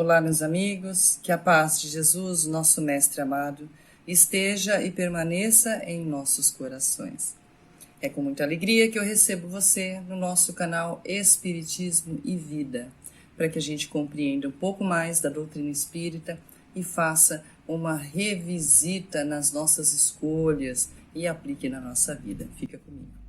Olá, meus amigos, que a paz de Jesus, nosso Mestre amado, esteja e permaneça em nossos corações. É com muita alegria que eu recebo você no nosso canal Espiritismo e Vida, para que a gente compreenda um pouco mais da doutrina espírita e faça uma revisita nas nossas escolhas e aplique na nossa vida. Fica comigo.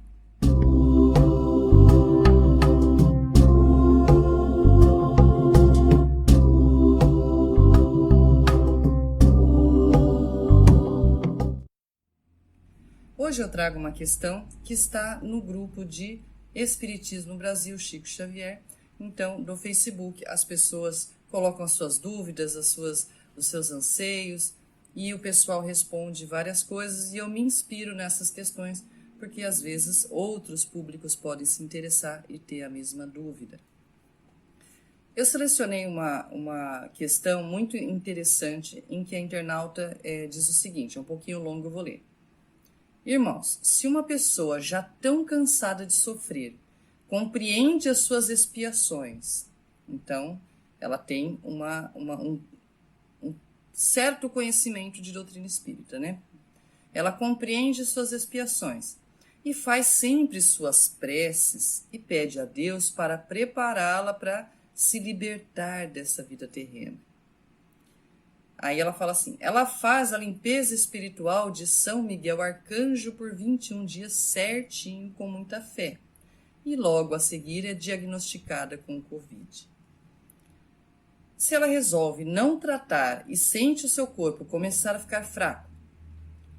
Hoje eu trago uma questão que está no grupo de Espiritismo Brasil Chico Xavier. Então, do Facebook, as pessoas colocam as suas dúvidas, os seus anseios, e o pessoal responde várias coisas, e eu me inspiro nessas questões, porque às vezes outros públicos podem se interessar e ter a mesma dúvida. Eu selecionei uma questão muito interessante em que a internauta diz o seguinte, é um pouquinho longo, eu vou ler. Irmãos, se uma pessoa já tão cansada de sofrer compreende as suas expiações, então ela tem um certo conhecimento de doutrina espírita, né? Ela compreende suas expiações e faz sempre suas preces e pede a Deus para prepará-la para se libertar dessa vida terrena. Aí ela fala assim, ela faz a limpeza espiritual de São Miguel Arcanjo por 21 dias certinho, com muita fé. E logo a seguir é diagnosticada com Covid. Se ela resolve não tratar e sente o seu corpo começar a ficar fraco,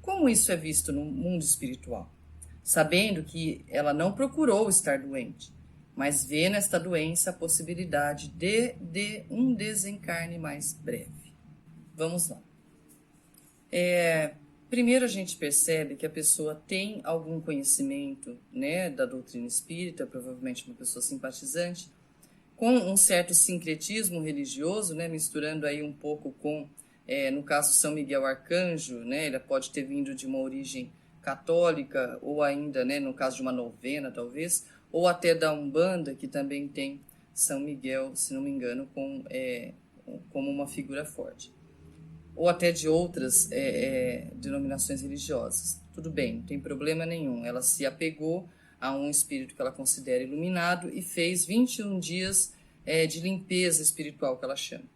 como isso é visto no mundo espiritual? Sabendo que ela não procurou estar doente, mas vê nesta doença a possibilidade de um desencarne mais breve. Vamos lá. Primeiro a gente percebe que a pessoa tem algum conhecimento, né, da doutrina espírita, provavelmente uma pessoa simpatizante, com um certo sincretismo religioso, né, misturando aí um pouco com, no caso São Miguel Arcanjo, né, ele pode ter vindo de uma origem católica, ou ainda, né, no caso de uma novena talvez, ou até da Umbanda, que também tem São Miguel, se não me engano, como uma figura forte. Ou até de outras denominações religiosas. Tudo bem, não tem problema nenhum. Ela se apegou a um espírito que ela considera iluminado e fez 21 dias de limpeza espiritual, que ela chama,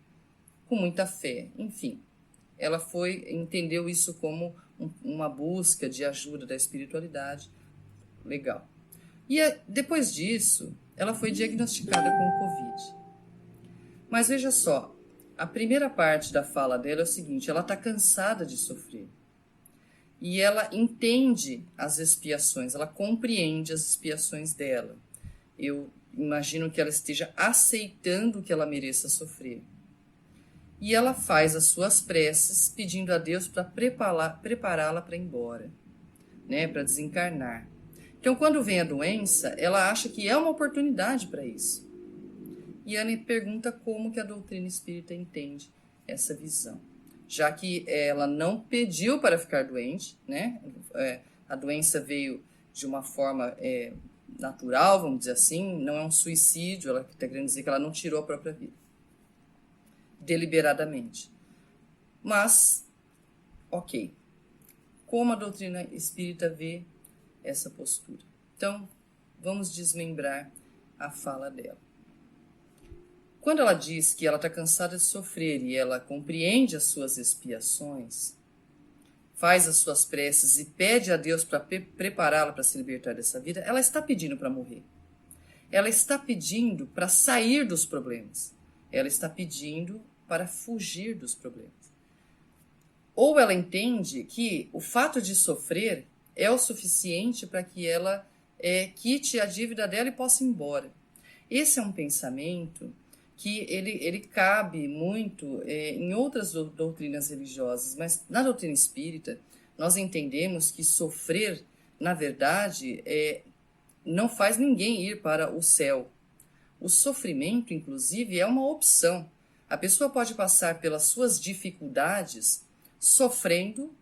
com muita fé. Enfim, ela entendeu isso como uma busca de ajuda da espiritualidade. Legal. E depois disso, ela foi diagnosticada com Covid. Mas veja só, a primeira parte da fala dela é o seguinte, ela está cansada de sofrer. E ela entende as expiações, ela compreende as expiações dela. Eu imagino que ela esteja aceitando que ela mereça sofrer. E ela faz as suas preces pedindo a Deus para prepará-la para ir embora, né, para desencarnar. Então, quando vem a doença, ela acha que é uma oportunidade para isso. E Anne pergunta como que a doutrina espírita entende essa visão, já que ela não pediu para ficar doente, né? A doença veio de uma forma natural, vamos dizer assim, não é um suicídio, ela está querendo dizer que ela não tirou a própria vida, deliberadamente. Mas, ok, como a doutrina espírita vê essa postura? Então, vamos desmembrar a fala dela. Quando ela diz que ela está cansada de sofrer e ela compreende as suas expiações, faz as suas preces e pede a Deus para prepará-la para se libertar dessa vida, ela está pedindo para morrer. Ela está pedindo para sair dos problemas. Ela está pedindo para fugir dos problemas. Ou ela entende que o fato de sofrer é o suficiente para que ela quite a dívida dela e possa ir embora. Esse é um pensamento que ele cabe muito em outras doutrinas religiosas, mas na doutrina espírita nós entendemos que sofrer, na verdade, não faz ninguém ir para o céu. O sofrimento, inclusive, é uma opção. A pessoa pode passar pelas suas dificuldades sofrendo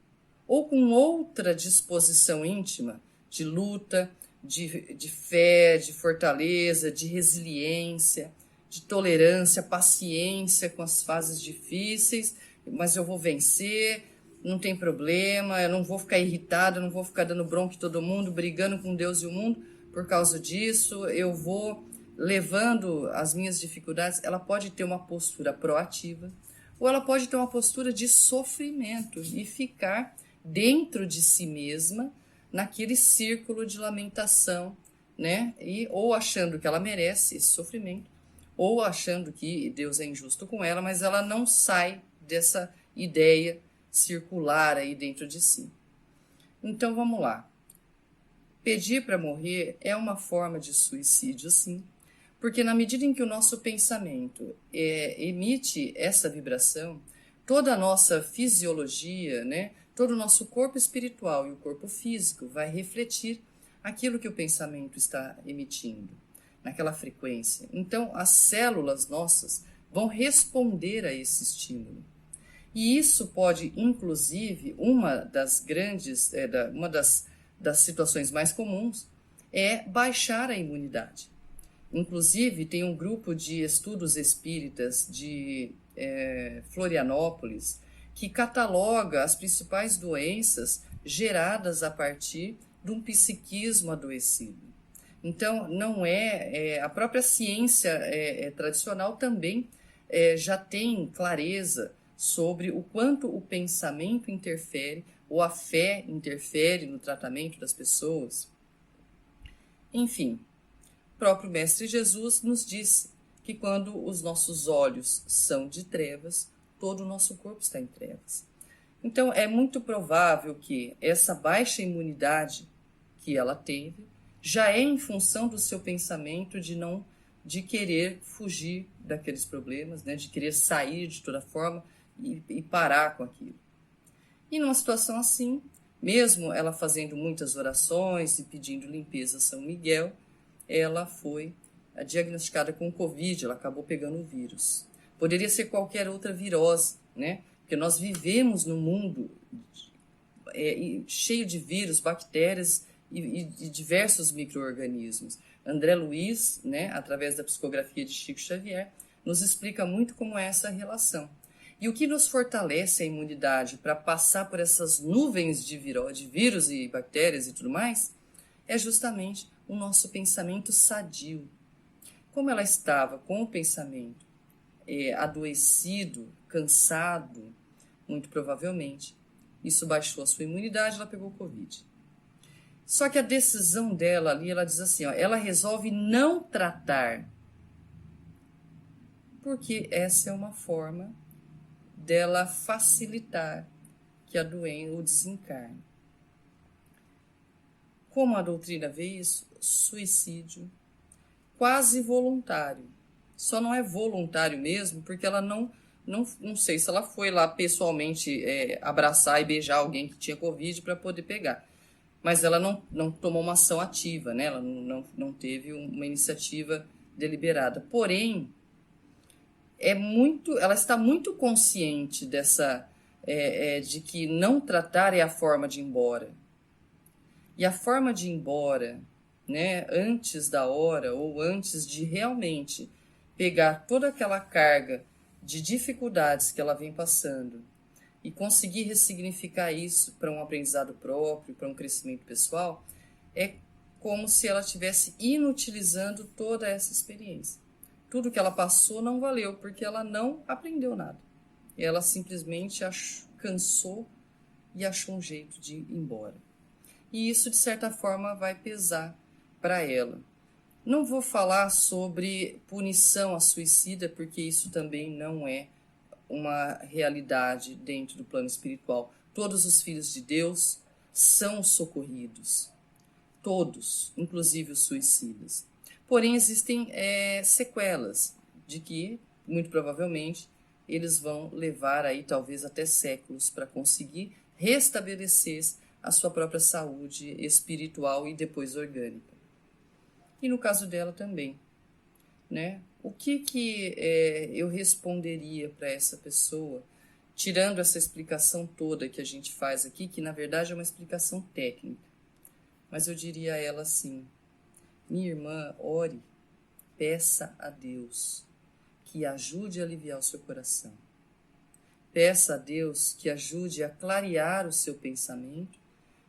ou com outra disposição íntima de luta, de fé, de fortaleza, de resiliência, de tolerância, paciência com as fases difíceis, mas eu vou vencer, não tem problema, eu não vou ficar irritada, não vou ficar dando bronca em todo mundo, brigando com Deus e o mundo por causa disso, eu vou levando as minhas dificuldades. Ela pode ter uma postura proativa, ou ela pode ter uma postura de sofrimento e ficar dentro de si mesma, naquele círculo de lamentação, né? Ou achando que ela merece esse sofrimento, ou achando que Deus é injusto com ela, mas ela não sai dessa ideia circular aí dentro de si. Então vamos lá. Pedir para morrer é uma forma de suicídio, sim, porque na medida em que o nosso pensamento emite essa vibração, toda a nossa fisiologia, né, todo o nosso corpo espiritual e o corpo físico vai refletir aquilo que o pensamento está emitindo, naquela frequência. Então, as células nossas vão responder a esse estímulo. E isso pode, inclusive, uma das situações mais comuns é baixar a imunidade. Inclusive, tem um grupo de estudos espíritas de Florianópolis que cataloga as principais doenças geradas a partir de um psiquismo adoecido. Então, não a própria ciência tradicional também já tem clareza sobre o quanto o pensamento interfere, ou a fé interfere no tratamento das pessoas. Enfim, o próprio Mestre Jesus nos disse que quando os nossos olhos são de trevas, todo o nosso corpo está em trevas. Então, é muito provável que essa baixa imunidade que ela teve já é em função do seu pensamento de querer fugir daqueles problemas, né, de querer sair de toda forma e parar com aquilo. E numa situação assim, mesmo ela fazendo muitas orações e pedindo limpeza a São Miguel, ela foi diagnosticada com Covid, ela acabou pegando o vírus. Poderia ser qualquer outra virose, né? Porque nós vivemos num mundo cheio de vírus, bactérias e diversos micro-organismos. André Luiz, né, através da psicografia de Chico Xavier, nos explica muito como é essa relação. E o que nos fortalece a imunidade para passar por essas nuvens de vírus e bactérias e tudo mais, é justamente o nosso pensamento sadio. Como ela estava com o pensamento adoecido, cansado, muito provavelmente, isso baixou a sua imunidade, ela pegou Covid. Só que a decisão dela ali, ela diz assim, ela resolve não tratar, porque essa é uma forma dela facilitar que a doença o desencarne. Como a doutrina vê isso? Suicídio quase voluntário. Só não é voluntário mesmo, porque ela não sei se ela foi lá pessoalmente abraçar e beijar alguém que tinha Covid para poder pegar. Mas ela não tomou uma ação ativa, né? Ela não teve uma iniciativa deliberada. Porém, ela está muito consciente de que não tratar é a forma de ir embora. E a forma de ir embora, né, antes da hora ou antes de realmente pegar toda aquela carga de dificuldades que ela vem passando e conseguir ressignificar isso para um aprendizado próprio, para um crescimento pessoal, é como se ela estivesse inutilizando toda essa experiência. Tudo que ela passou não valeu, porque ela não aprendeu nada. Ela simplesmente cansou e achou um jeito de ir embora. E isso, de certa forma, vai pesar para ela. Não vou falar sobre punição a suicida, porque isso também não é uma realidade dentro do plano espiritual. Todos os filhos de Deus são socorridos. Todos, inclusive os suicidas. Porém, existem sequelas de que, muito provavelmente, eles vão levar aí talvez até séculos para conseguir restabelecer a sua própria saúde espiritual e depois orgânica. E no caso dela também, né? O que eu responderia para essa pessoa, tirando essa explicação toda que a gente faz aqui, que na verdade é uma explicação técnica, mas eu diria a ela assim: minha irmã, ore, peça a Deus, que ajude a aliviar o seu coração. Peça a Deus que ajude a clarear o seu pensamento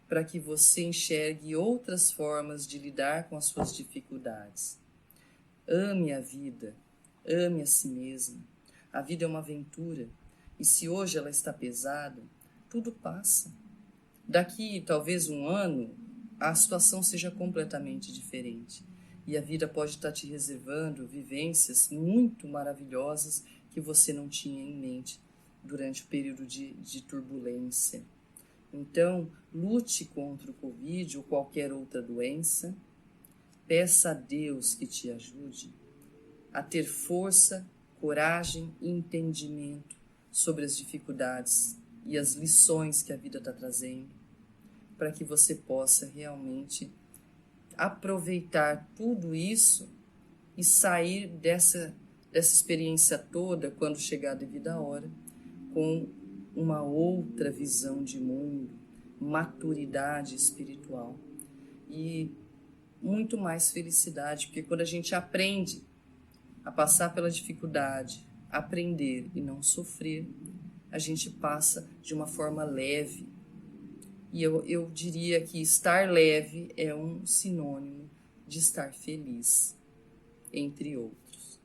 para que você enxergue outras formas de lidar com as suas dificuldades. Ame a vida, ame a si mesmo. A vida é uma aventura e se hoje ela está pesada, tudo passa. Daqui talvez um ano, a situação seja completamente diferente e a vida pode estar te reservando vivências muito maravilhosas que você não tinha em mente durante o período de turbulência. Então, lute contra o Covid ou qualquer outra doença. Peça a Deus que te ajude a ter força, coragem e entendimento sobre as dificuldades e as lições que a vida está trazendo, para que você possa realmente aproveitar tudo isso e sair dessa experiência toda, quando chegar a devida hora, com uma outra visão de mundo, maturidade espiritual e muito mais felicidade, porque quando a gente aprende a passar pela dificuldade, aprender e não sofrer, a gente passa de uma forma leve. E eu diria que estar leve é um sinônimo de estar feliz, entre outros.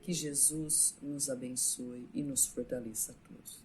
Que Jesus nos abençoe e nos fortaleça a todos.